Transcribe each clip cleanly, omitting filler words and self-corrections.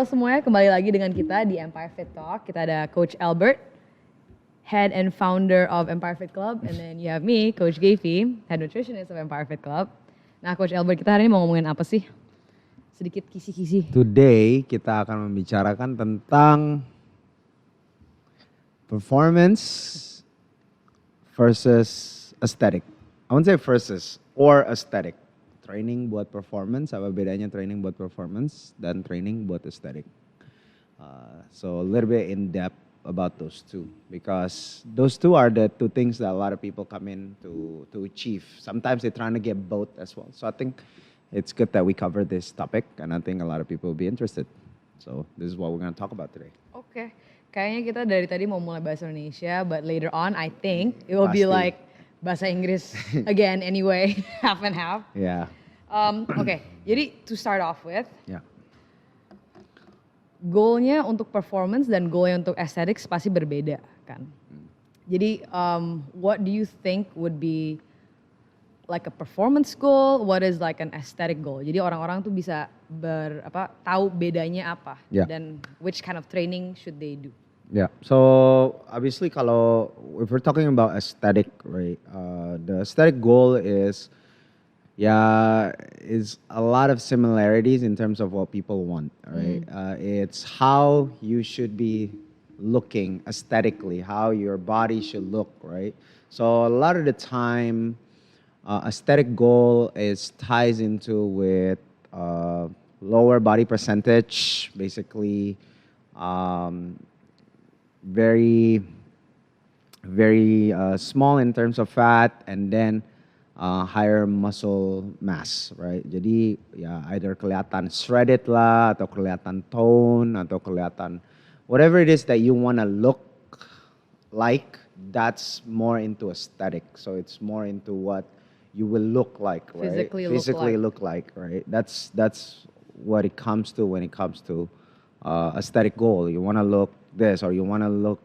Halo semuanya, kembali lagi dengan kita di Empire Fit Talk. Kita ada Coach Elbert, head and founder of Empire Fit Club, and then you have me, Coach Gavi, head nutritionist of Empire Fit Club. Nah, Coach Elbert, kita hari ini mau ngomongin apa sih? Sedikit kisi-kisi. Today kita akan membicarakan tentang performance versus aesthetic. I won't say versus or aesthetic. Training buat performance, apa bedanya training buat performance dan training buat aesthetic. So a little bit in depth about those two because those two are the two things that a lot of people come in to achieve. Sometimes they're trying to get both as well. So I think it's good that we cover this topic and I think a lot of people will be interested. So this is what we're going to talk about today. Oke, kayaknya kita dari tadi mau mulai bahasa Indonesia, but later on I think it will be like bahasa Inggris again anyway, half and half. Yeah. Oke, jadi to start off with, Yeah. goalnya untuk performance dan goalnya untuk aesthetics pasti berbeda kan. Jadi what do you think would be like a performance goal? What is like an aesthetic goal? Jadi orang-orang tuh bisa tahu bedanya apa dan which kind of training should they do? Yeah. So obviously, if we're talking about aesthetic, right? The aesthetic goal is a lot of similarities in terms of what people want, right? It's how you should be looking aesthetically, how your body should look, right? So a lot of the time, aesthetic goal ties into with lower body percentage, basically very small in terms of fat, and then higher muscle mass, right? Jadi either kelihatan shredded lah, atau kelihatan tone, atau kelihatan whatever it is that you want to look like. That's more into aesthetic. So it's more into what you will look like, right? Physically look like, right? That's what it comes to when it comes to aesthetic goal. You want to look this, or you want to look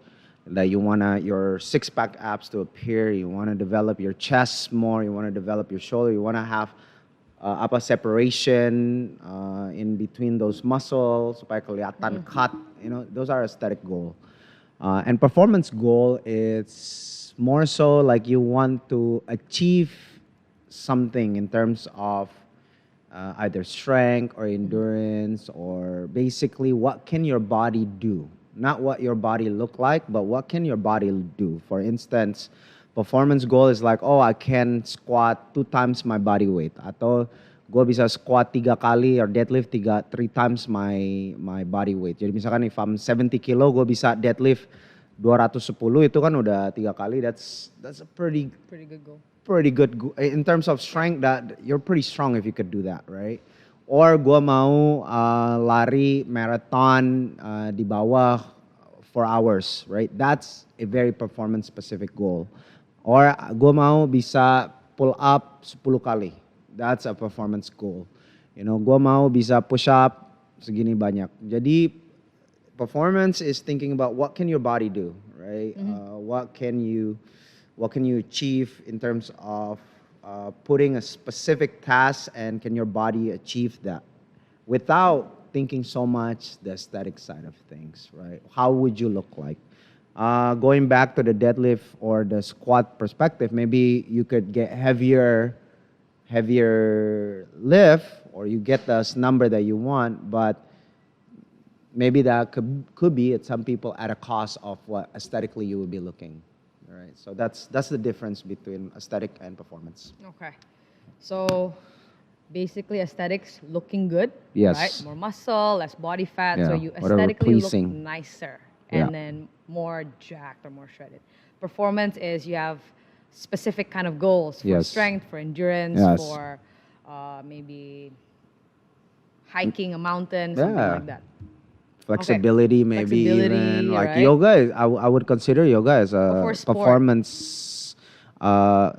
that you want your six-pack abs to appear, you want to develop your chest more, you want to develop your shoulder, you want to have separation in between those muscles supaya kelihatan cut, those are aesthetic goal. And performance goal is more so like you want to achieve something in terms of either strength or endurance, or basically what can your body do. Not what your body look like, but what can your body do. For instance, performance goal is like, I can squat 2 times my body weight. Atau gue bisa squat 3 kali or deadlift 3 times my body weight. Jadi misalkan if I'm 70 kilo, gue bisa deadlift 210, itu kan udah 3 kali. That's a pretty good goal. Pretty good in terms of strength. That you're pretty strong if you could do that, right? Or gue mau lari marathon di bawah 4 hours, right? That's a very performance specific goal. Or gue mau bisa pull up 10 kali. That's a performance goal. Gue mau bisa push up segini banyak. Jadi performance is thinking about what can your body do, right? What can you achieve in terms of putting a specific task, and can your body achieve that without thinking so much the aesthetic side of things, right? How would you look like? Going back to the deadlift or the squat perspective, maybe you could get heavier lift, or you get the number that you want, but maybe that could be at some people at a cost of what aesthetically you would be looking. Right, so that's the difference between aesthetic and performance. Okay, so basically aesthetics looking good, yes, right? More muscle, less body fat, so you aesthetically look nicer and then more jacked or more shredded. Performance is you have specific kind of goals for strength, for endurance, for maybe hiking a mountain, something like that. Flexibility, maybe even like right? Yoga. I would consider yoga as a performance.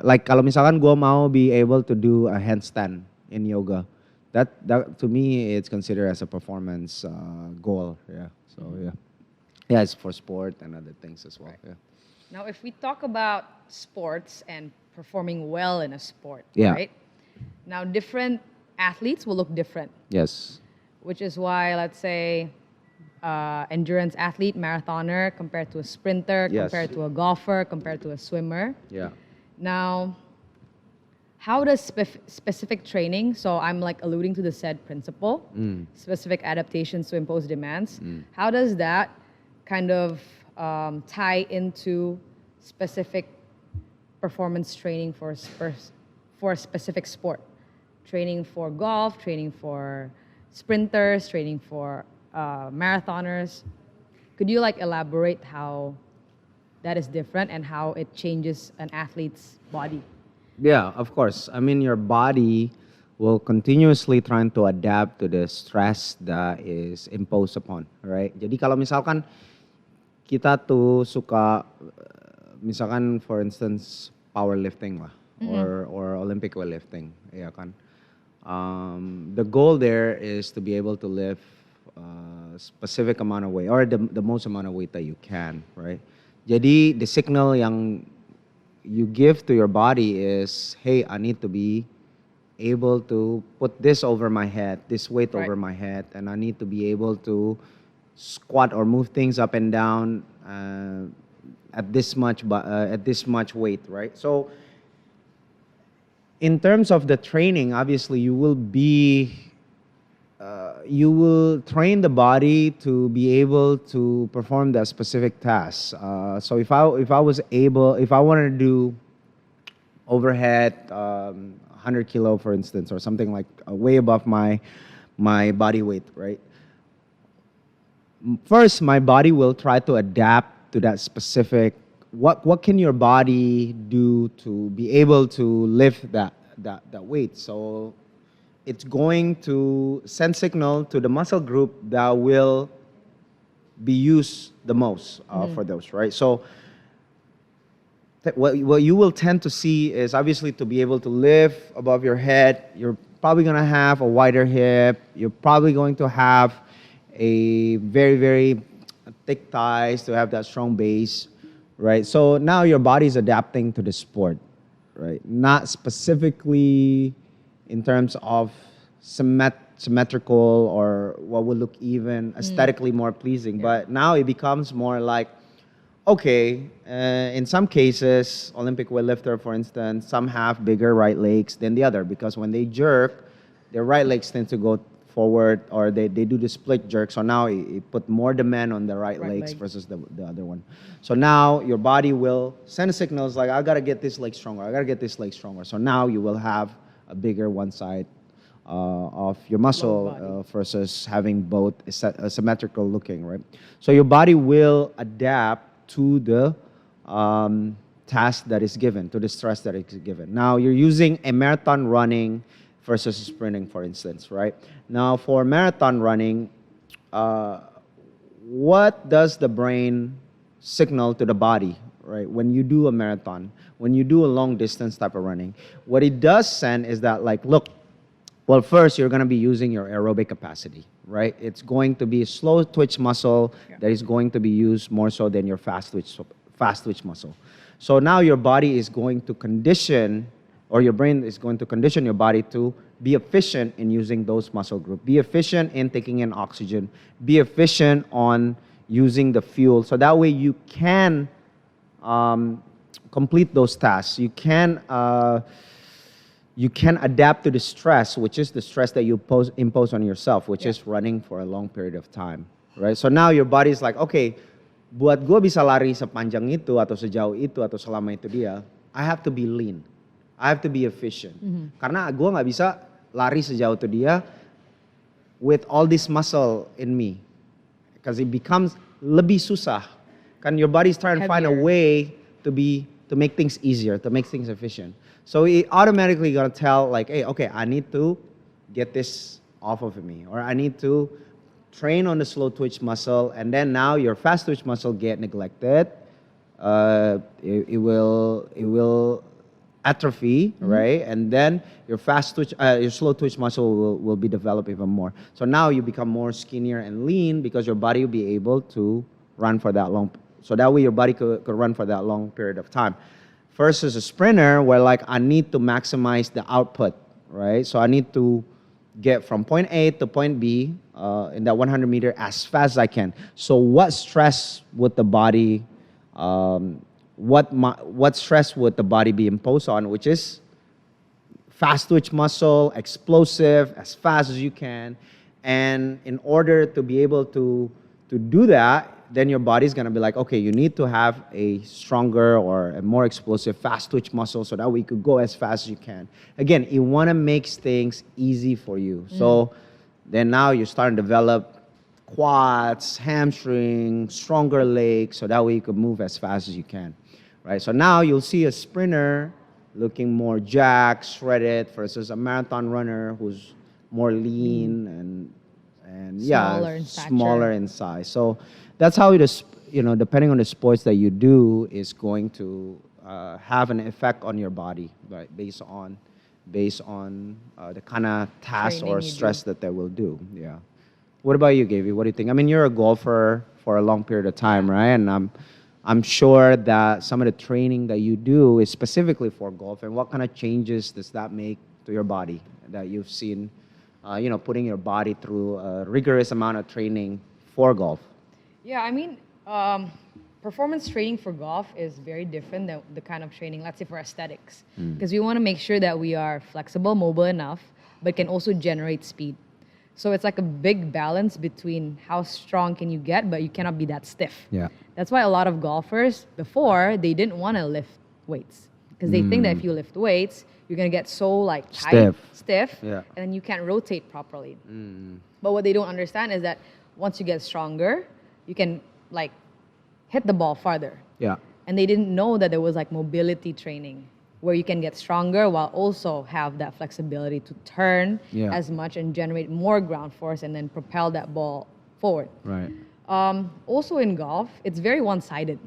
Like kalau misalkan gue mau be able to do a handstand in yoga, that to me it's considered as a performance goal. Yeah. So it's for sport and other things as well. Right. Yeah. Now, if we talk about sports and performing well in a sport, right? Now, different athletes will look different. Yes. Which is why, let's say, endurance athlete, marathoner, compared to a sprinter, Yes. compared to a golfer, compared to a swimmer. Yeah. Now, how does specific training, so I'm like alluding to the said principle, specific adaptations to impose demands, how does that kind of tie into specific performance training for a specific sport? Training for golf, training for sprinters, training for marathoners. Could you like elaborate how that is different and how it changes an athlete's body? Yeah, of course. I mean, your body will continuously trying to adapt to the stress that is imposed upon, right? Jadi kalau misalkan kita tuh suka, misalkan for instance powerlifting lah, or Olympic weightlifting, ya kan? The goal there is to be able to lift specific amount of weight or the most amount of weight that you can, right? Jadi the signal yang you give to your body is, hey, I need to be able to put this over my head, this weight over my head, and I need to be able to squat or move things up and down at this much weight, right? So in terms of the training, obviously you will train the body to be able to perform that specific task. So if I wanted to do overhead 100 kilo, for instance, or something like way above my body weight, right? First, my body will try to adapt to that specific. What can your body do to be able to lift that weight? So it's going to send signal to the muscle group that will be used the most for those, right? So what you will tend to see is obviously to be able to lift above your head, you're probably going to have a wider hip, you're probably going to have a very, very thick thighs to have that strong base, right? So now your body's adapting to the sport, right? Not specifically in terms of symmetrical or what would look even aesthetically more pleasing. But now it becomes more like, okay, in some cases, Olympic weightlifter, for instance, some have bigger right legs than the other because when they jerk, their right legs tend to go forward or they do the split jerk. So now it put more demand on the right legs versus the other one. So now your body will send signals like, I got to get this leg stronger. I got to get this leg stronger. So now you will have a bigger one side of your muscle versus having both symmetrical looking, right? So your body will adapt to the task that is given, to the stress that is given. Now you're using a marathon running versus sprinting, for instance, right? Now for marathon running, what does the brain signal to the body, right? When you do a marathon, when you do a long distance type of running, what it does send is that like, look, well, first you're going to be using your aerobic capacity, right? It's going to be a slow twitch muscle that is going to be used more so than your fast twitch muscle. So now your body is going to condition, or your brain is going to condition your body to be efficient in using those muscle groups, be efficient in taking in oxygen, be efficient on using the fuel. So that way you can complete those tasks. You can adapt to the stress, which is the stress that you impose on yourself, which is running for a long period of time, right? So now your body is like, okay, buat gue bisa lari sepanjang itu atau sejauh itu atau selama itu dia, I have to be lean, I have to be efficient. Karena gue nggak bisa lari sejauh itu dia with all this muscle in me, because it becomes lebih susah. Kan your body is trying to find a way to make things easier, to make things efficient. So it automatically gonna tell like, hey, okay, I need to get this off of me, or I need to train on the slow twitch muscle, and then now your fast twitch muscle get neglected. It will atrophy, right? And then your your slow twitch muscle will be developed even more. So now you become more skinnier and lean because your body will be able to run for that long. So that way your body could run for that long period of time. Versus a sprinter where like I need to maximize the output, right? So I need to get from point A to point B in that 100 meter as fast as I can. So what stress would the body, what stress would the body be imposed on, which is fast twitch muscle, explosive, as fast as you can. And in order to be able to do that, then your body's gonna be like, okay, you need to have a stronger or a more explosive fast twitch muscle so that way you could go as fast as you can. Again, you wanna make things easy for you. So then now you're starting to develop quads, hamstring, stronger legs, so that way you could move as fast as you can, right? So now you'll see a sprinter looking more jacked, shredded versus a marathon runner who's more lean and smaller in size. So that's how it is, depending on the sports that you do, is going to have an effect on your body, right? Based on the kind of task or stress that they will do. Yeah. What about you, Gavi? What do you think? I mean, you're a golfer for a long period of time, right? And I'm sure that some of the training that you do is specifically for golf. And what kind of changes does that make to your body that you've seen, putting your body through a rigorous amount of training for golf? Yeah, I mean, performance training for golf is very different than the kind of training, let's say, for aesthetics. Because we want to make sure that we are flexible, mobile enough, but can also generate speed. So it's like a big balance between how strong can you get, but you cannot be that stiff. Yeah. That's why a lot of golfers, before, they didn't want to lift weights. Because they think that if you lift weights, you're going to get so tight, stiff, and then you can't rotate properly. But what they don't understand is that once you get stronger, you can hit the ball farther. Yeah. And they didn't know that there was mobility training where you can get stronger while also have that flexibility to turn as much and generate more ground force and then propel that ball forward. Right. Also in golf, it's very one-sided.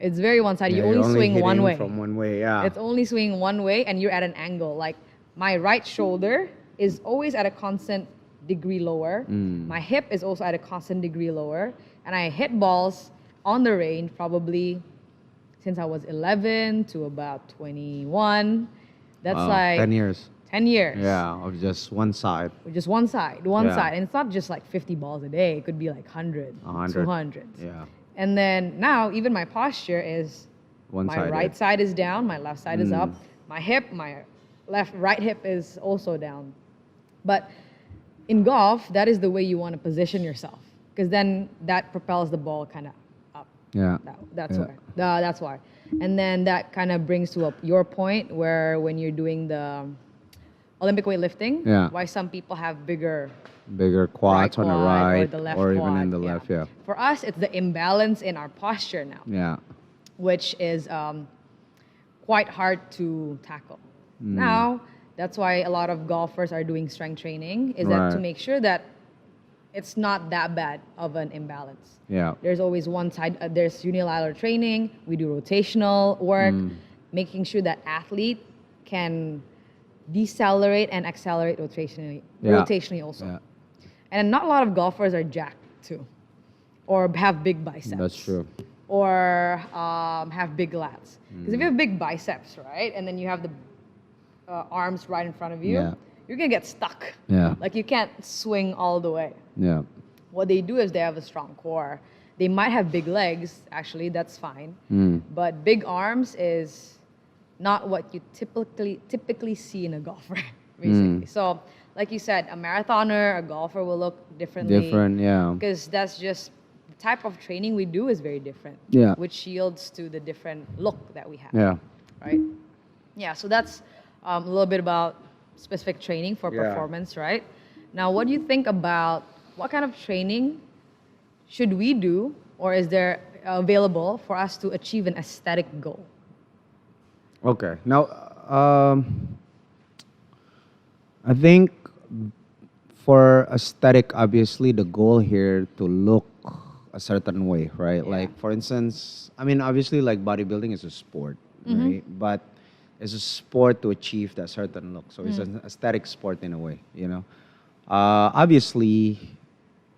It's very one-sided. Yeah, you only swing one way. From one way, yeah. It's only swinging one way and you're at an angle. Like my right shoulder is always at a constant degree lower. My hip is also at a constant degree lower. And I hit balls on the range probably since I was 11 to about 21. That's 10 years. 10 years. Yeah, of just one side. With just one side. And it's not just 50 balls a day. It could be 100, 200. Yeah. And then now even my posture is my right side is down, my left side is up. My hip, my right hip is also down. But in golf, that is the way you want to position yourself. Because then that propels the ball kind of up. Yeah. That's why. That's why. And then that kind of brings to your point where when you're doing the Olympic weightlifting, why some people have bigger quads on the right or the left or quad, even in the left, yeah. For us, it's the imbalance in our posture now. Yeah. Which is quite hard to tackle. Now, that's why a lot of golfers are doing strength training, is that to make sure that it's not that bad of an imbalance. Yeah. There's always one side, there's unilateral training, we do rotational work, making sure that athlete can decelerate and accelerate rotationally also. Yeah. And not a lot of golfers are jacked too, or have big biceps. That's true. Or have big lats. Because if you have big biceps, right, and then you have the arms right in front of you, you're gonna get stuck. Yeah. You can't swing all the way. Yeah. What they do is they have a strong core. They might have big legs, actually, that's fine. But big arms is not what you typically see in a golfer, basically. So, like you said, a marathoner, a golfer will look differently. Different, yeah. Because that's just the type of training we do is very different. Yeah. Which yields to the different look that we have. Yeah. Right? Yeah, so that's a little bit about specific training for performance, right? Now, what do you think about what kind of training should we do, or is there available for us to achieve an aesthetic goal? Okay. Now, I think for aesthetic, obviously the goal here to look a certain way, right? Yeah. Like, for instance, I mean, obviously, bodybuilding is a sport, right? But it's a sport to achieve that certain look. So it's an aesthetic sport in a way, Obviously,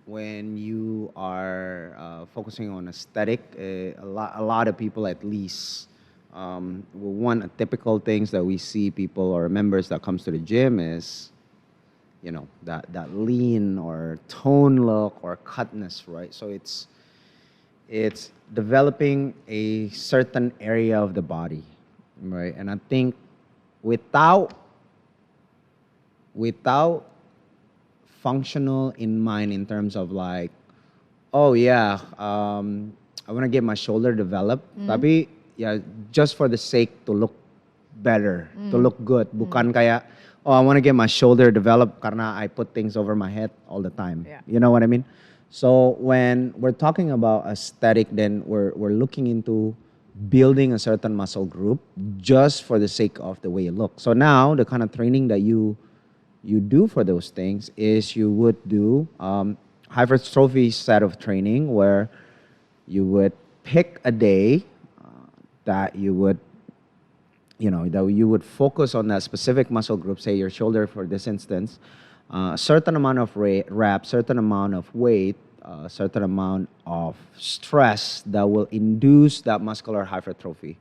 when you are focusing on aesthetic, a lot of people at least one typical things that we see people or members that comes to the gym is that lean or tone look or cutness, right? So it's developing a certain area of the body, right? And I think without functional in mind in terms of like, oh yeah, I want to get my shoulder developed, tapi yeah, just for the sake to look better, to look good, bukan kayak, oh, I want to get my shoulder developed karena I put things over my head all the time. Yeah. You know what I mean? So when we're talking about aesthetic, then we're looking into building a certain muscle group just for the sake of the way you look. So now the kind of training that you do for those things is you would do hypertrophy set of training where you would pick a day that you would focus on that specific muscle group, say your shoulder for this instance, a certain amount of reps, certain amount of weight, a certain amount of stress that will induce that muscular hypertrophy.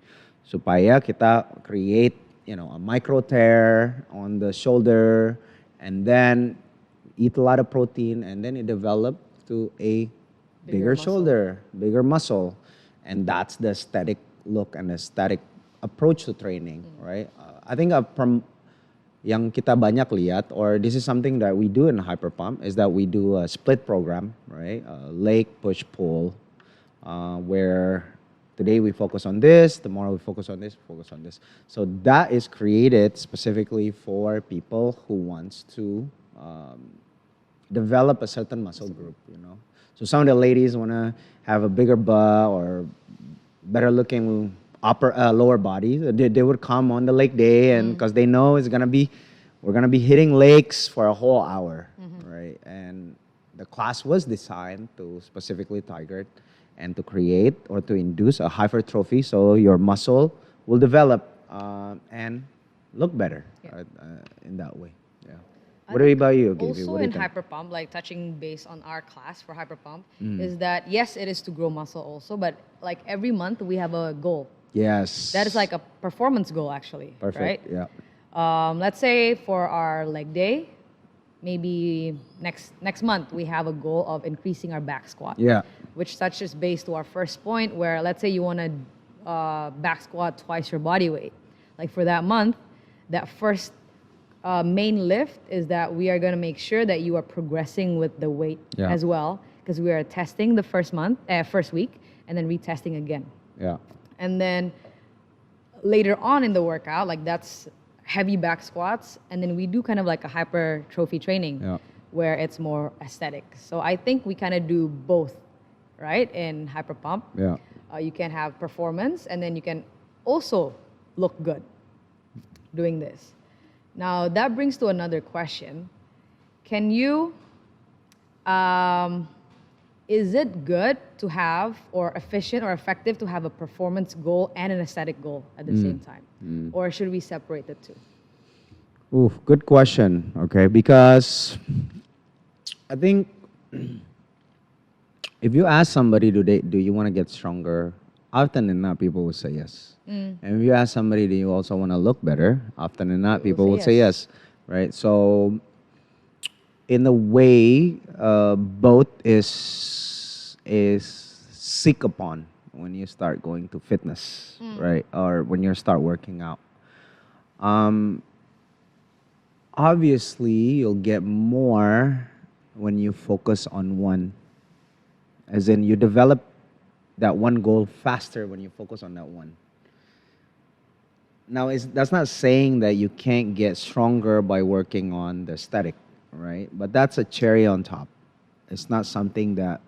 Supaya kita create, a micro tear on the shoulder and then eat a lot of protein and then it develop to a bigger shoulder, bigger muscle. And that's the aesthetic look and aesthetic approach to training, right? I think from yang kita banyak lihat, or this is something that we do in Hyperpump, is that we do a split program, right? Leg push pull, where today we focus on this, tomorrow we focus on this, focus on this. So that is created specifically for people who wants to develop a certain muscle group, So some of the ladies want to have a bigger butt or better looking lower body. They would come on the leg day, and because they know we're gonna be hitting legs for a whole hour, right? And the class was designed to specifically target and to create or to induce a hypertrophy, so your muscle will develop and look better in that way. Yeah. What about you, Gavi? Also in Hyperpump, like touching base on our class for Hyperpump, is that yes, it is to grow muscle also, but like every month we have a goal. Yes. That is like a performance goal actually. Perfect. Right? Yeah. Let's say for our leg day, maybe next month we have a goal of increasing our back squat. Yeah. Which touches base to our first point where let's say you want to back squat twice your body weight. Like for that month, that first main lift is that we are going to make sure that you are progressing with the weight as well, because we are testing the first week and then retesting again. Yeah. And then later on in the workout, like that's heavy back squats, and then we do kind of like a hypertrophy training where it's more aesthetic. So I think we kind of do both, right? In Hyperpump, you can have performance, and then you can also look good doing this. Now that brings to another question. Can you, is it good to have, or efficient or effective to have a performance goal and an aesthetic goal at the same time? Or should we separate the two? Oof, good question. Okay, because I think if you ask somebody, do you want to get stronger? Often than not, people will say yes. And if you ask somebody, do you also want to look better? Often than not, people will say yes, right? So in a way, both is seek upon when you start going to fitness, right? Or when you start working out. Obviously, you'll get more when you focus on one. As in, you develop that one goal faster when you focus on that one. Now, that's not saying that you can't get stronger by working on the aesthetic, right? But that's a cherry on top. It's not something that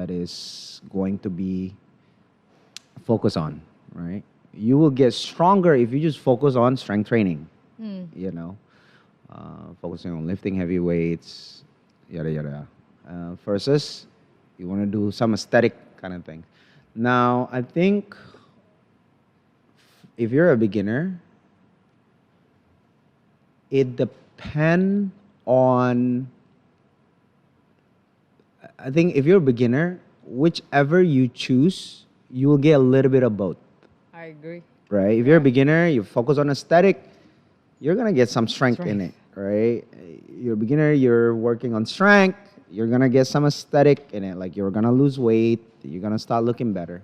is going to be focused on, right? You will get stronger if you just focus on strength training, focusing on lifting heavy weights, yada, yada. Versus you want to do some aesthetic kind of thing. Now, I think if you're a beginner, it depends on, I think if you're a beginner, whichever you choose, you will get a little bit of both. I agree. Right? If you're a beginner, you focus on aesthetic, you're going to get some strength in it, right? you're a beginner, you're working on strength, you're gonna get some aesthetic in it, like you're gonna lose weight, you're gonna start looking better.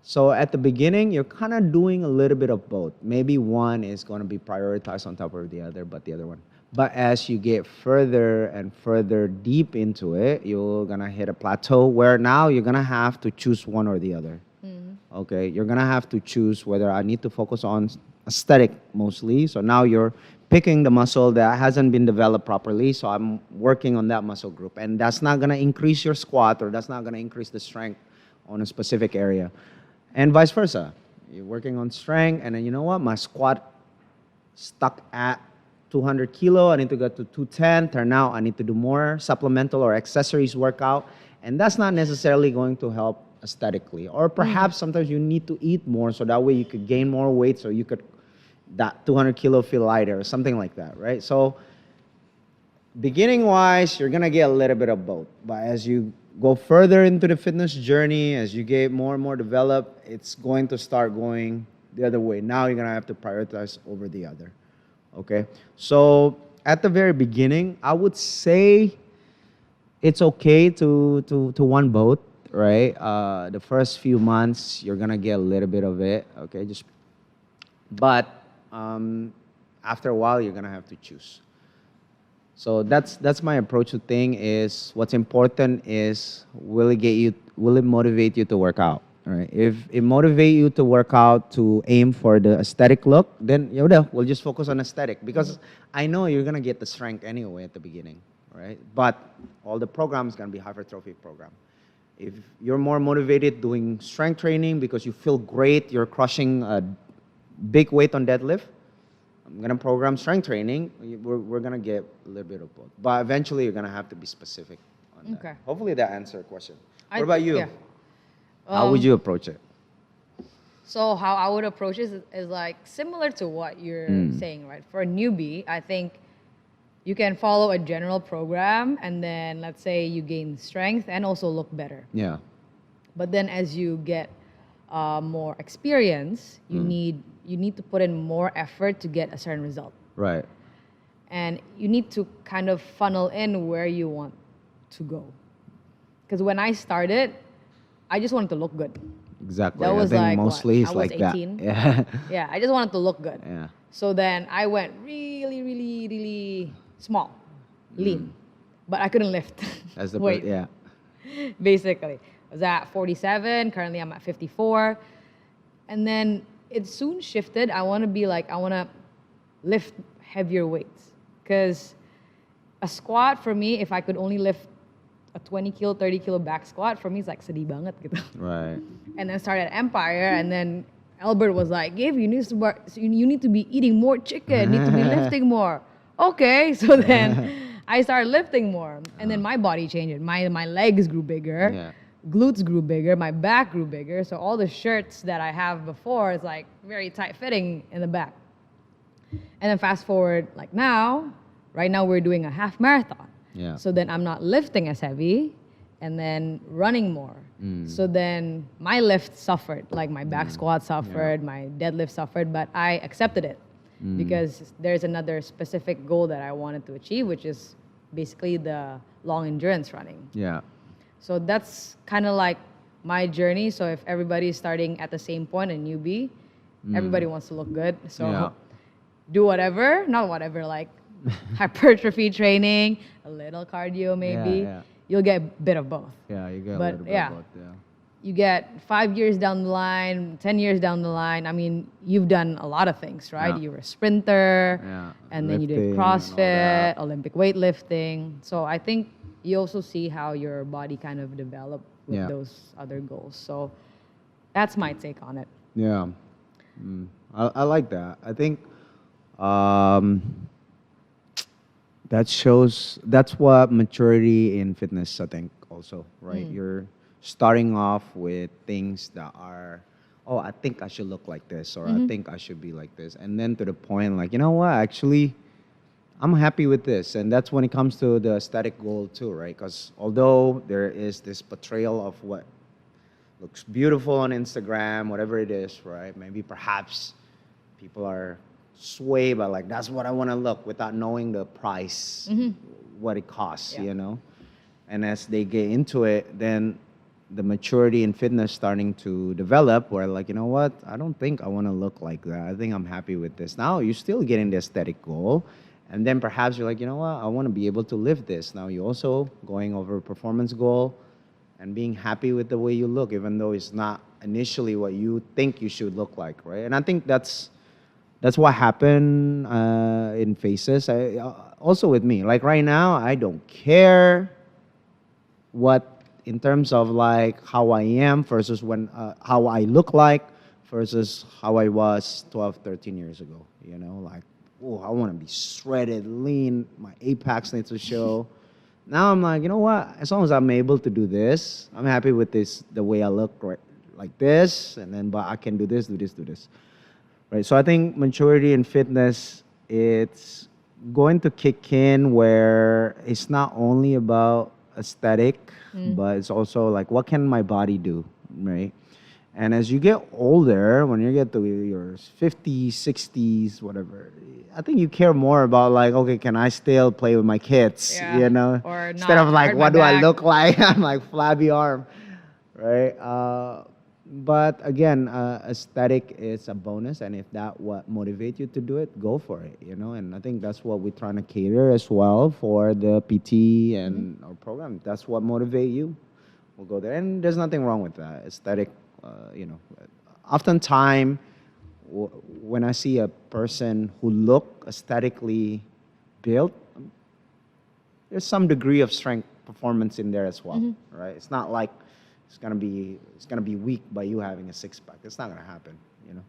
So at the beginning, you're kind of doing a little bit of both. Maybe one is going to be prioritized on top of the other, but the other one. But as you get further and further deep into it, you're going to hit a plateau where now you're going to have to choose one or the other. Okay, you're going to have to choose whether I need to focus on aesthetic mostly. So now you're picking the muscle that hasn't been developed properly. So I'm working on that muscle group. And that's not going to increase your squat, or that's not going to increase the strength on a specific area. And vice versa. You're working on strength, and then you know what? My squat stuck at 200 kilo. I need to get to 210. Turn out I need to do more supplemental or accessories workout. And that's not necessarily going to help aesthetically. Or perhaps sometimes you need to eat more so that way you could gain more weight so you could, that 200 kilo feel lighter or something like that, right? So beginning wise, you're going to get a little bit of both. But as you go further into the fitness journey, as you get more and more developed, it's going to start going the other way. Now you're going to have to prioritize over the other. Okay? So at the very beginning, I would say it's okay to want both, right? The first few months, you're going to get a little bit of it, okay? But after a while, you're going to have to choose. So that's my approach to thing. Is what's important is will it motivate you to work out, right? If it motivate you to work out to aim for the aesthetic look, then yaudah, we'll just focus on aesthetic, because I know you're gonna get the strength anyway at the beginning, right? But all the programs gonna be hypertrophy program. If you're more motivated doing strength training because you feel great, you're crushing a big weight on deadlift, I'm going to program strength training. We're going to get a little bit of both. But eventually, you're going to have to be specific on that. Okay. Hopefully, that answered your question. What about you? Yeah. How would you approach it? So how I would approach it is like similar to what you're saying, right? For a newbie, I think you can follow a general program, and then let's say you gain strength and also look better. Yeah. But then as you get more experience, you need to put in more effort to get a certain result. Right. And you need to kind of funnel in where you want to go. Because when I started, I just wanted to look good. Exactly. That was I think like mostly what? it's I was like 18. that. Yeah. Yeah, I just wanted to look good. Yeah. So then I went really, really, really small, lean. But I couldn't lift. That's the weight. yeah. Basically. I was at 47, currently I'm at 54. And then it soon shifted. I want to lift heavier weights. Because a squat for me, if I could only lift a 20 kilo, 30 kilo back squat, for me it's like sedih banget gitu. Right. And then started at Empire, and then Elbert was like, Gavi, you need to be eating more chicken, you need to be lifting more. Okay, so then I started lifting more. And then my body changed. My legs grew bigger. Yeah. Glutes grew bigger, my back grew bigger, so all the shirts that I have before is like very tight fitting in the back. And then fast forward like now, right now we're doing a half marathon. Yeah. So then I'm not lifting as heavy and then running more. So then my lift suffered, like my back squat suffered, my deadlift suffered, but I accepted it because there's another specific goal that I wanted to achieve, which is basically the long endurance running. Yeah. So that's kind of like my journey. So if everybody's starting at the same point, a newbie, everybody wants to look good. So do whatever, not whatever, like hypertrophy training, a little cardio maybe. Yeah. You'll get a bit of both. Yeah, you get a But little bit yeah. of both, yeah. You get 5 years down the line, 10 years down the line. I mean, you've done a lot of things, right? Yeah. You were a sprinter, Yeah. and then you did Lifting and all CrossFit, that. Olympic weightlifting. So I think you also see how your body kind of developed with those other goals. So that's my take on it. Yeah. I like that. I think that's what maturity in fitness, I think, also, right? You're starting off with things that are, oh, I think I should look like this, or I think I should be like this. And then to the point, like, you know what, actually, I'm happy with this. And that's when it comes to the aesthetic goal too, right? Because although there is this portrayal of what looks beautiful on Instagram, whatever it is, right? Maybe perhaps people are sway by like, that's what I want to look without knowing the price, what it costs, you know? And as they get into it, then the maturity in fitness starting to develop where like, you know what, I don't think I want to look like that. I think I'm happy with this. Now you're still getting the aesthetic goal. And then perhaps you're like, you know what, I want to be able to live this. Now you're also going over a performance goal and being happy with the way you look, even though it's not initially what you think you should look like, right? And I think that's what happened in phases. Also with me, like right now, I don't care what in terms of like how I am versus when how I look like versus how I was 12, 13 years ago. You know, like, oh, I want to be shredded, lean, my apex needs to show. Now I'm like, you know what? As long as I'm able to do this, I'm happy with this, the way I look, right, like this, and then but I can do this, right? So I think maturity in fitness, it's going to kick in where it's not only about aesthetic, but it's also like, what can my body do, right? And as you get older, when you get to your 50s, 60s, whatever, I think you care more about like, okay, can I still play with my kids, you know? Or instead of like, what do I look like? I'm like flabby arm, right? But again, aesthetic is a bonus, and if that what motivates you to do it, go for it, you know. And I think that's what we're trying to cater as well for the PT and our program. That's what motivate you. We'll go there, and there's nothing wrong with that. Aesthetic, you know. Oftentimes, when I see a person who look aesthetically built, there's some degree of strength performance in there as well, right? It's not like it's gonna be weak by you having a six-pack. It's not gonna happen, you know,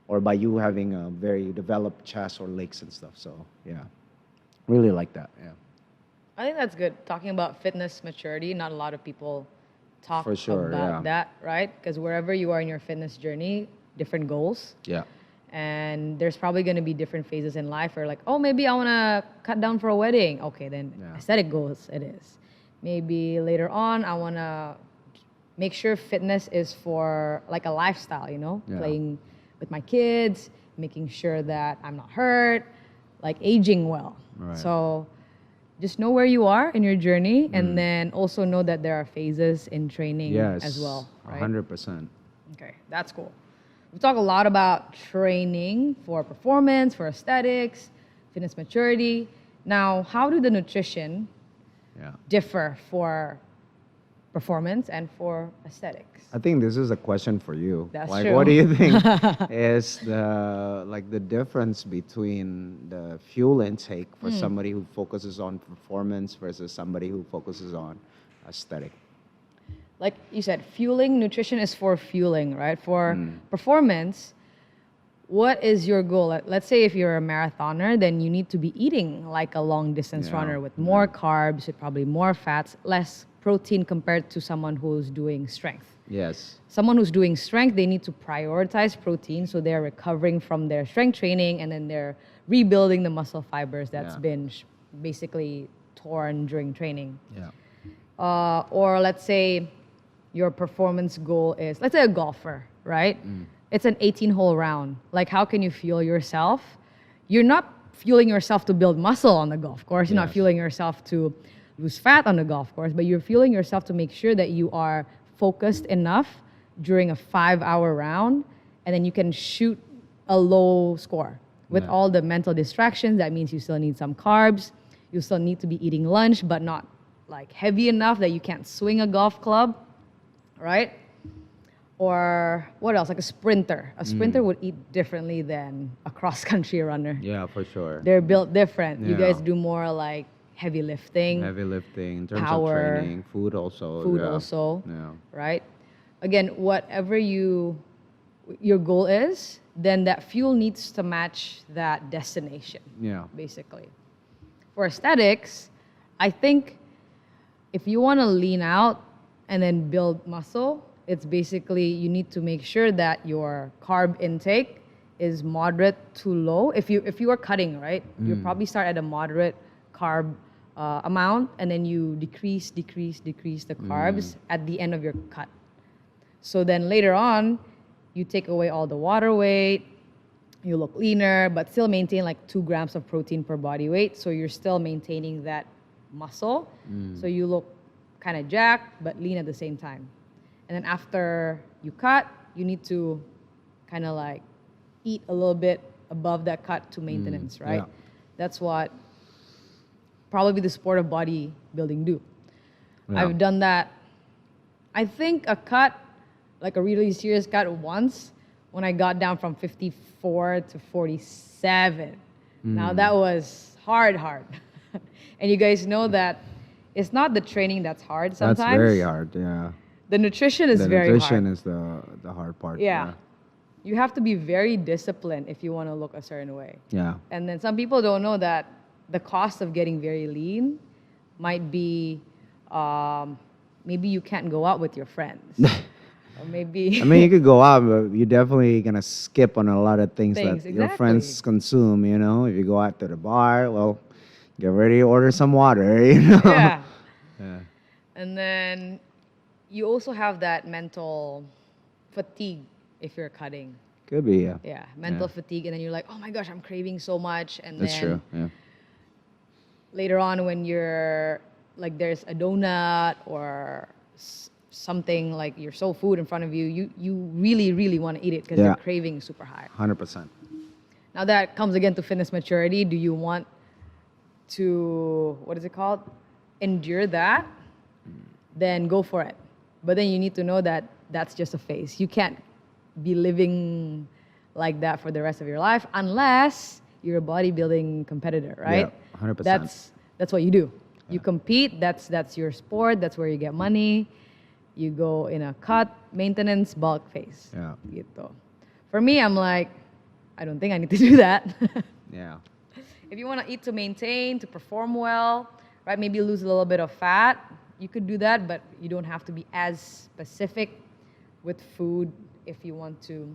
or by you having a very developed chest or legs and stuff. So yeah, really like that. Yeah, I think that's good. Talking about fitness maturity, not a lot of people talk For sure, about that, right? Because wherever you are in your fitness journey, different goals. yeah, And there's probably going to be different phases in life where like, oh, maybe I want to cut down for a wedding. Okay, then aesthetic goals it is. Maybe later on, I want to make sure fitness is for like a lifestyle, you know, playing with my kids, making sure that I'm not hurt, like aging well. Right. So just know where you are in your journey, and then also know that there are phases in training as well. Right? 100%. Okay, that's cool. We talk a lot about training for performance, for aesthetics, fitness maturity. Now, how do the nutrition differ for performance and for aesthetics? I think this is a question for you. That's like, true. what do you think is the difference between the fuel intake for somebody who focuses on performance versus somebody who focuses on aesthetic? Like you said, fueling, nutrition is for fueling, right? For performance, what is your goal? Let's say if you're a marathoner, then you need to be eating like a long distance runner with more carbs, with probably more fats, less protein compared to someone who's doing strength. Yes. Someone who's doing strength, they need to prioritize protein, so they're recovering from their strength training, and then they're rebuilding the muscle fibers that's been basically torn during training. Yeah. Or let's say your performance goal is, let's say a golfer, right? It's an 18-hole round. Like, how can you fuel yourself? You're not fueling yourself to build muscle on the golf course. You're not fueling yourself to lose fat on the golf course, but you're fueling yourself to make sure that you are focused enough during a 5-hour round, and then you can shoot a low score. With all the mental distractions, that means you still need some carbs. You still need to be eating lunch, but not like heavy enough that you can't swing a golf club, right? Or what else? Like a sprinter. A sprinter would eat differently than a cross-country runner. Yeah, for sure. They're built different. You Yeah. guys do more like heavy lifting. Heavy lifting, in terms Power, of training, food also. Yeah. Right? Again, whatever your goal is, then that fuel needs to match that destination. Yeah. Basically. For aesthetics, I think if you want to lean out and then build muscle, it's basically you need to make sure that your carb intake is moderate to low. If you are cutting, right, you probably start at a moderate carb amount, and then you decrease the carbs at the end of your cut. So then later on, you take away all the water weight, You look leaner, but still maintain like 2 grams of protein per body weight. So you're still maintaining that muscle. So you look kind of jacked, but lean at the same time. And then after you cut, you need to kind of like eat a little bit above that cut to maintenance, right? Yeah. That's what probably the sport of bodybuilding do. Yeah. I've done that. I think a cut, like a really serious cut once, when I got down from 54 to 47. Now that was hard. And you guys know that it's not the training that's hard sometimes. That's very hard, yeah. The nutrition is very hard. The nutrition is the hard part. Yeah. You have to be very disciplined if you want to look a certain way. Yeah. And then some people don't know that the cost of getting very lean might be maybe you can't go out with your friends. Or maybe I mean, you could go out, but you're definitely going to skip on a lot of things that your exactly. friends consume, you know? If you go out to the bar, well, get ready to order some water, you know? Yeah. Yeah. And then you also have that mental fatigue if you're cutting. Could be, yeah. Yeah, mental fatigue. And then you're like, oh my gosh, I'm craving so much. And That's then true, yeah. later on when you're like there's a donut or something like your soul food in front of you, you really want to eat it because Yeah. your craving is super high. 100%. Now that comes again to fitness maturity. Do you want to, what is it called? Endure that? Then go for it. But then you need to know that that's just a phase. You can't be living like that for the rest of your life unless you're a bodybuilding competitor, right? Yeah, 100%. That's what you do. You compete, that's your sport, that's where you get money. You go in a cut, maintenance, bulk phase. Yeah. Gitu. For me, I'm like, I don't think I need to do that. Yeah. If you want to eat to maintain, to perform well, right? Maybe lose a little bit of fat. You could do that, but you don't have to be as specific with food if you want to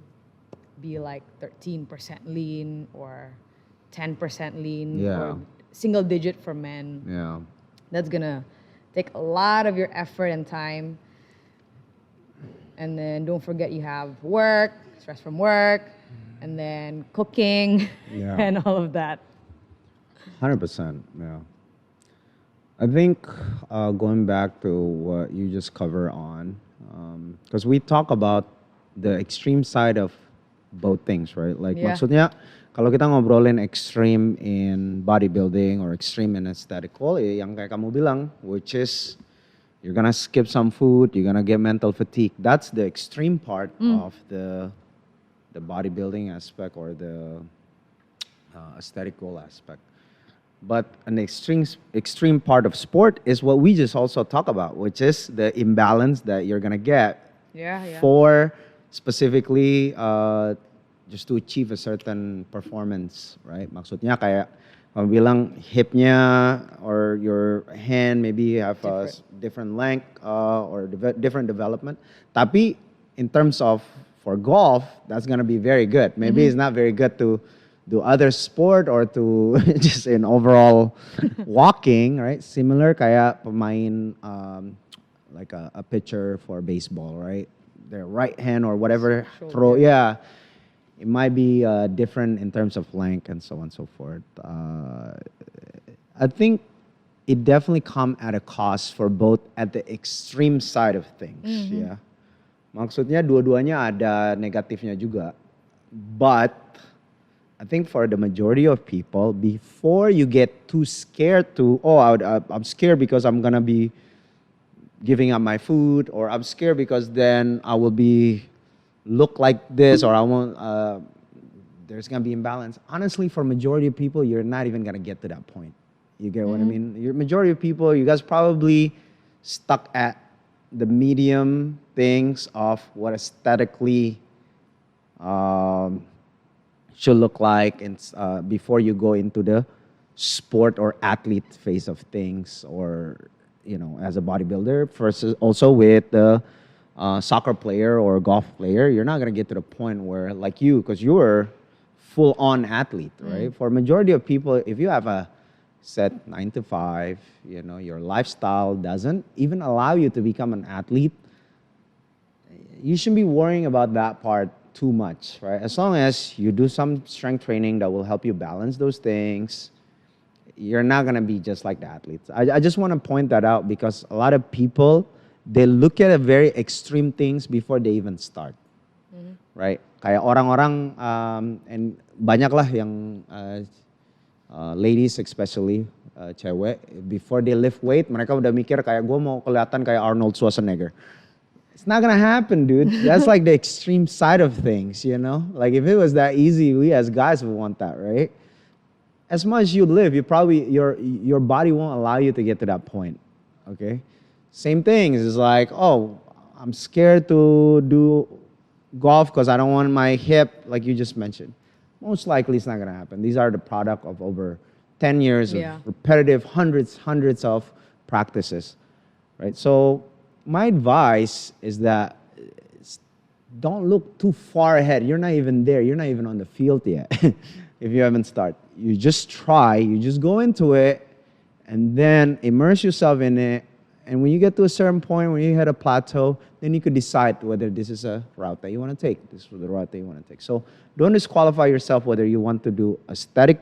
be like 13% lean or 10% lean Yeah. or single digit for men. Yeah. That's gonna take a lot of your effort and time. And then don't forget you have work, stress from work, and then cooking Yeah. and all of that. 100%, yeah. I think going back to what you just covered on, because we talk about the extreme side of both things, right? Like Yeah. maksudnya kalau kita ngobrolin extreme in bodybuilding or extreme in aesthetical, yang kayak kamu bilang, which is you're gonna skip some food, you're gonna get mental fatigue. That's the extreme part of the bodybuilding aspect or the aesthetical aspect. But an extreme part of sport is what we just also talk about, which is the imbalance that you're gonna get Yeah. for specifically just to achieve a certain performance, right? Maksudnya kayak kamu bilang hipnya or your hand maybe you have a different length or different development. Tapi in terms of for golf, that's gonna be very good. Maybe it's not very good to do other sport or to just in overall walking, right? Similar kayak pemain like a pitcher for baseball, right? Their right hand or whatever throw, yeah. It might be different in terms of length and so on and so forth. I think it definitely come at a cost for both at the extreme side of things, yeah. Maksudnya dua-duanya ada negatifnya juga. But I think for the majority of people, before you get too scared to, I'm scared because I'm gonna be giving up my food, or I'm scared because then I will be look like this, or I won't. There's gonna be imbalance. Honestly, for majority of people, you're not even gonna get to that point. You get what I mean? Your majority of people, you guys probably stuck at the medium things of what aesthetically should look like, and before you go into the sport or athlete phase of things, or as a bodybuilder, versus also with the soccer player or golf player, you're not gonna get to the point where like you, because you were full-on athlete, right? For majority of people, if you have a set 9 to 5, your lifestyle doesn't even allow you to become an athlete, you shouldn't be worrying about that part too much, right? As long as you do some strength training that will help you balance those things, you're not gonna be just like the athletes. I just want to point that out because a lot of people, they look at a very extreme things before they even start, right? Kayak orang-orang and banyak lah yang ladies especially cewek, before they lift weight mereka udah mikir kayak gue mau kelihatan kayak Arnold Schwarzenegger. It's not gonna happen, dude. That's like the extreme side of things, you know? Like if it was that easy, we as guys would want that, right? As much as you live, you probably your body won't allow you to get to that point. Okay? Same thing is like, oh, I'm scared to do golf because I don't want my hip, like you just mentioned. Most likely it's not gonna happen. These are the product of over 10 years of repetitive hundreds of practices. Right? So my advice is that don't look too far ahead. You're not even there. You're not even on the field yet. If you haven't started, you just try. You just go into it, and then immerse yourself in it. And when you get to a certain point, when you hit a plateau, then you could decide whether this is a route that you want to take. This is the route that you want to take. So don't disqualify yourself whether you want to do a static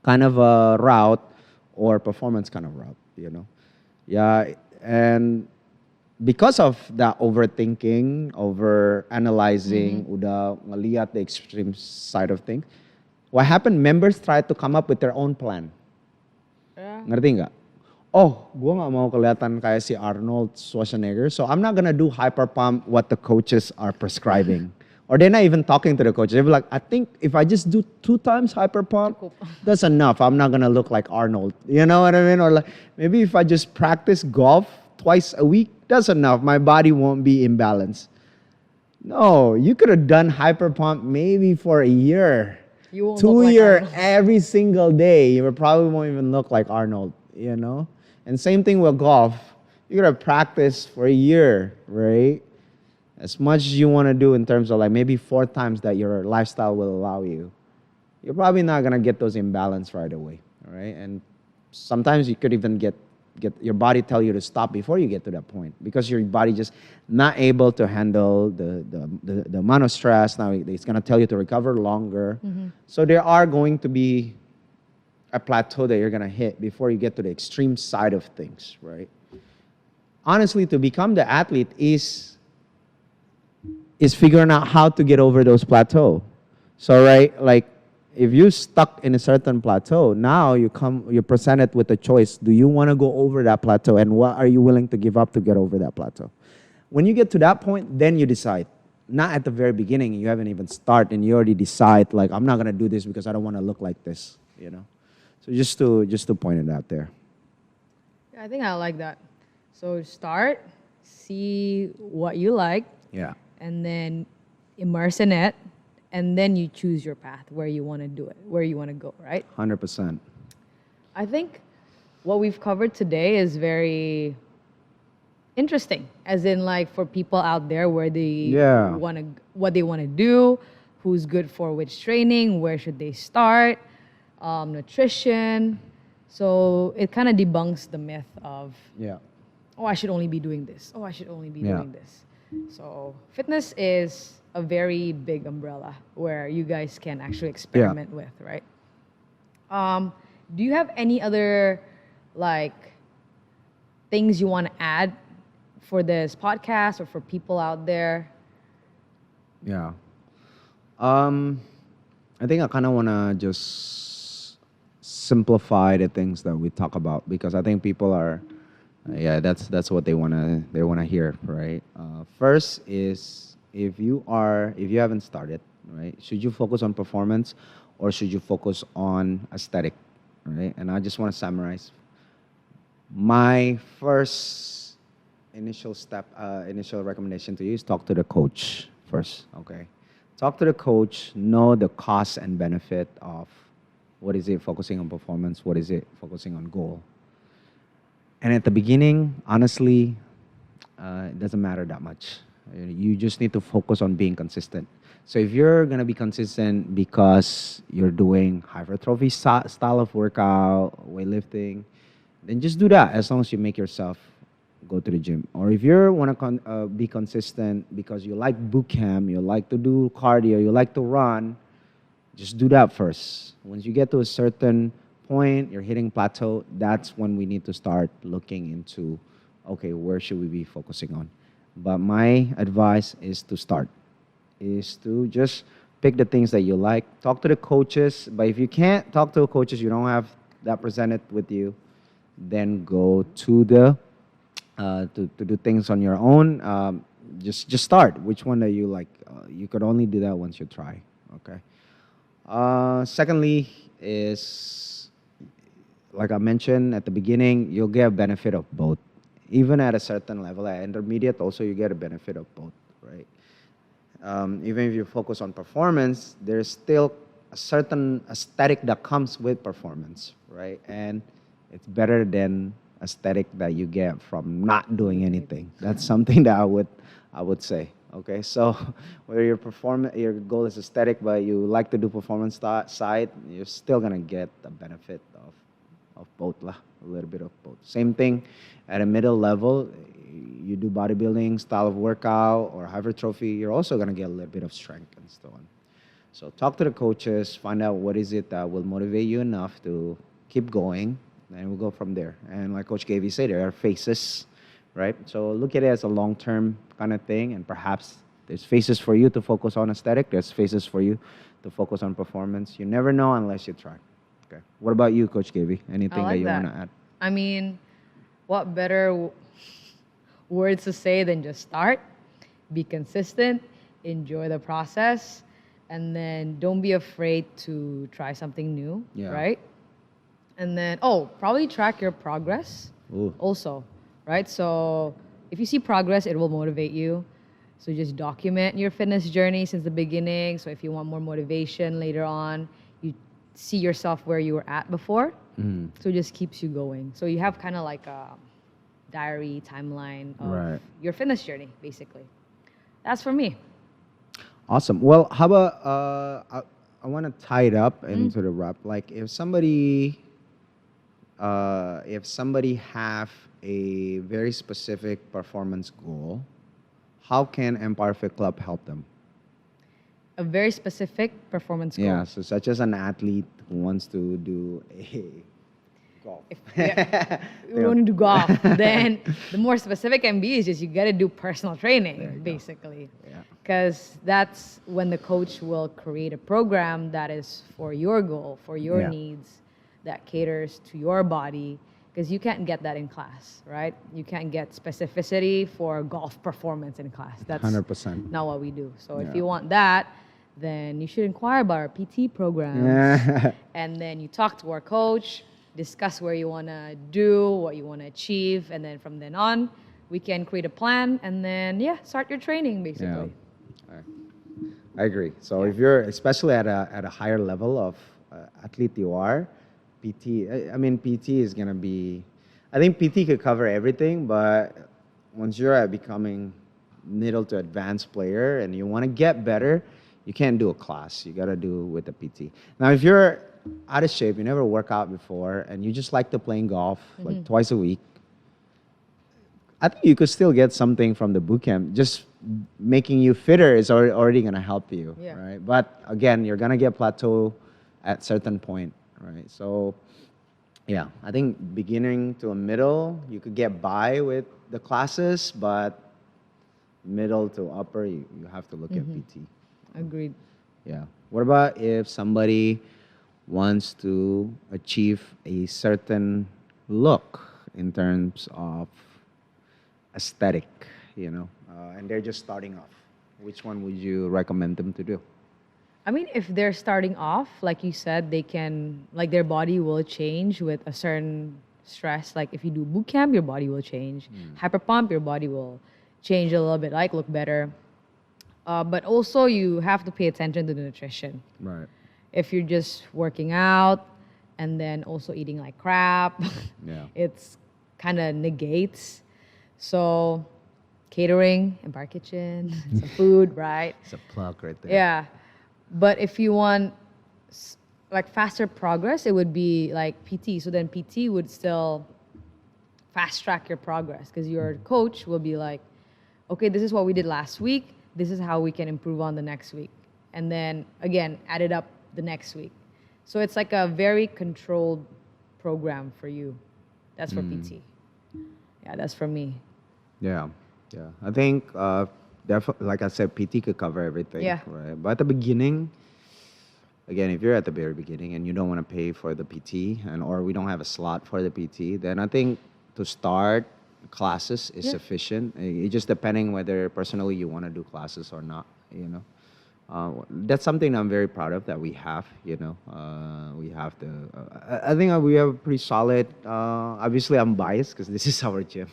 kind of a route or performance kind of route. You know, yeah. And because of that overthinking, over analyzing, udah ngeliat the extreme side of things, what happened? Members try to come up with their own plan. Ngerti nggak? Oh, gue nggak mau kelihatan kayak si Arnold Schwarzenegger, so I'm not gonna do hyper pump what the coaches are prescribing. Or they're not even talking to the coach. They're like, I think if I just do 2 times hyper pump, that's enough. I'm not gonna look like Arnold. You know what I mean? Or like maybe if I just practice golf twice a week, that's enough. My body won't be imbalanced. No, you could have done hyper pump maybe for a year. You won't 2 look like years Arnold. every single day. You probably won't even look like Arnold, you know? And same thing with golf. You gotta practice for a year, right? As much as you want to do in terms of like maybe 4 times that your lifestyle will allow you, you're probably not gonna get those imbalance right away, all right? And sometimes you could even get your body tell you to stop before you get to that point because your body just not able to handle the amount of stress. Now it's gonna tell you to recover longer. So there are going to be a plateau that you're gonna hit before you get to the extreme side of things, right? Honestly, to become the athlete is figuring out how to get over those plateaux. So, right, like if you're stuck in a certain plateau, now you're presented with a choice. Do you want to go over that plateau, and what are you willing to give up to get over that plateau? When you get to that point, then you decide. Not at the very beginning, you haven't even started, and you already decide, like, I'm not gonna do this because I don't want to look like this, you know? So just to point it out there. I think I like that. So start, see what you like, Yeah. and then immerse in it, and then you choose your path, where you want to do it, where you want to go, right? 100%. I think what we've covered today is very interesting, as in like for people out there where they want to, what they want to do, who's good for which training, where should they start, nutrition. So it kind of debunks the myth of, oh, I should only be doing this. Oh, I should only be doing this. So fitness is a very big umbrella where you guys can actually experiment with, right? Do you have any other like things you want to add for this podcast or for people out there? Yeah. I think I kind of want to just simplify the things that we talk about because I think people are, that's what they want to hear, right? First is if you haven't started, right? Should you focus on performance or should you focus on aesthetic, right? And I just want to summarize. My first initial recommendation to you is talk to the coach first, okay? Talk to the coach, know the cost and benefit of what is it focusing on performance, what is it focusing on goal. And at the beginning, honestly, it doesn't matter that much. You just need to focus on being consistent. So if you're going to be consistent because you're doing hypertrophy style of workout, weightlifting, then just do that as long as you make yourself go to the gym. Or if you want to be consistent because you like boot camp, you like to do cardio, you like to run, just do that first. Once you get to a certain point, you're hitting plateau, that's when we need to start looking into, okay, where should we be focusing on? But my advice is to start, is to just pick the things that you like, talk to the coaches. But if you can't talk to the coaches, you don't have that presented with you, then go to the to do things on your own. Just start. Which one that you like? You could only do that once you try. Okay. Secondly, is like I mentioned at the beginning, you'll get a benefit of both. Even at a certain level, at intermediate, also you get a benefit of both, right? Even if you focus on performance, there's still a certain aesthetic that comes with performance, right? And it's better than aesthetic that you get from not doing anything. That's something that I would say. Okay, so whether your goal is aesthetic, but you like to do performance side, you're still gonna get the benefit of both lah, a little bit of both. Same thing at a middle level. You do bodybuilding style of workout or hypertrophy, you're also gonna get a little bit of strength and so on. So talk to the coaches, find out what is it that will motivate you enough to keep going, and we'll go from there. And like Coach Gavi said, there are phases, right? So look at it as a long-term kind of thing, and perhaps there's phases for you to focus on aesthetic, there's phases for you to focus on performance. You never know unless you try. Okay. What about you, Coach Gavi? Anything that you want to add? I mean, what better words to say than just start, be consistent, enjoy the process, and then don't be afraid to try something new, right? And then, probably track your progress also, right? So if you see progress, it will motivate you. So just document your fitness journey since the beginning. So if you want more motivation later on, you see yourself where you were at before. So it just keeps you going. So you have kind of like a diary timeline of your fitness journey, basically. That's for me. Awesome. Well, how about I want to tie it up into the wrap. Like if somebody have a very specific performance goal, how can Empire Fit Club help them? A very specific performance goal. Yeah, so such as an athlete who wants to do a golf. If you want to do golf, then the more specific can be is just you got to do personal training, basically. Because that's when the coach will create a program that is for your goal, for your needs, that caters to your body. Because you can't get that in class, right? You can't get specificity for golf performance in class. That's 100% not what we do. So if you want that, then you should inquire about our PT programs. And then you talk to our coach, discuss where you want to do, what you want to achieve, and then from then on, we can create a plan and then, start your training, basically. I agree. So if you're, especially at a higher level of athlete you are, PT is going to be, I think PT could cover everything, but once you're at becoming middle to advanced player and you want to get better, you can't do a class. You got to do with a PT. Now, if you're out of shape, you never worked out before, and you just like to play golf like twice a week, I think you could still get something from the boot camp. Just making you fitter is already going to help you, right? But again, you're going to get plateau at certain point. Right, so I think beginning to a middle, you could get by with the classes, but middle to upper, you have to look at PT. Agreed. Yeah. What about if somebody wants to achieve a certain look in terms of aesthetic, and they're just starting off? Which one would you recommend them to do? I mean, if they're starting off, like you said, they can, like their body will change with a certain stress. Like if you do boot camp, your body will change. Hyper pump, your body will change a little bit, like look better. But also you have to pay attention to the nutrition. Right. If you're just working out and then also eating like crap, it's kind of negates. So catering, Empire Kitchen, some food, right? It's a plug right there. Yeah. But if you want like faster progress, it would be like PT. So then PT would still fast track your progress because your coach will be like, okay, this is what we did last week. This is how we can improve on the next week. And then again, add it up the next week. So it's like a very controlled program for you. That's for PT. Yeah, that's for me. Yeah. I think, like I said, PT could cover everything. Yeah. Right? But at the beginning, again, if you're at the very beginning and you don't want to pay for the PT or we don't have a slot for the PT, then I think to start classes is sufficient. It just depending whether personally you want to do classes or not, that's something I'm very proud of that we have, we have I think we have a pretty solid, obviously I'm biased because this is our gym.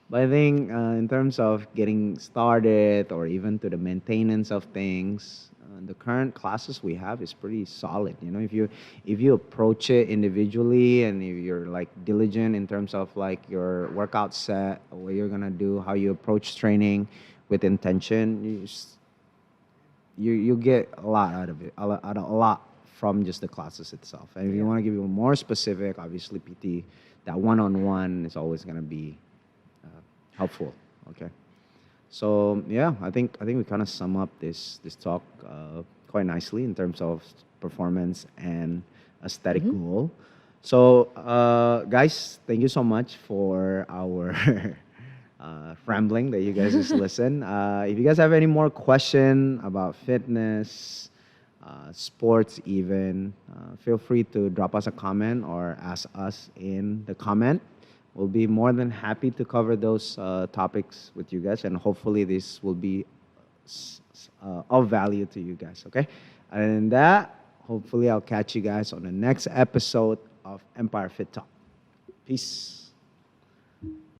But I think in terms of getting started or even to the maintenance of things, the current classes we have is pretty solid. If you approach it individually and if you're like diligent in terms of like your workout set, what you're gonna do, how you approach training with intention, you get a lot out of it, a lot from just the classes itself. And if you want to give you more specific, obviously PT, that one-on-one is always gonna be helpful. Okay. So yeah, I think we kind of sum up this talk quite nicely in terms of performance and aesthetic goal. So guys, thank you so much for our rambling that you guys just listen. If you guys have any more question about fitness, sports even, feel free to drop us a comment or ask us in the comment. We'll be more than happy to cover those topics with you guys, and hopefully this will be of value to you guys, okay? And that, hopefully I'll catch you guys on the next episode of Empire Fit Talk. Peace.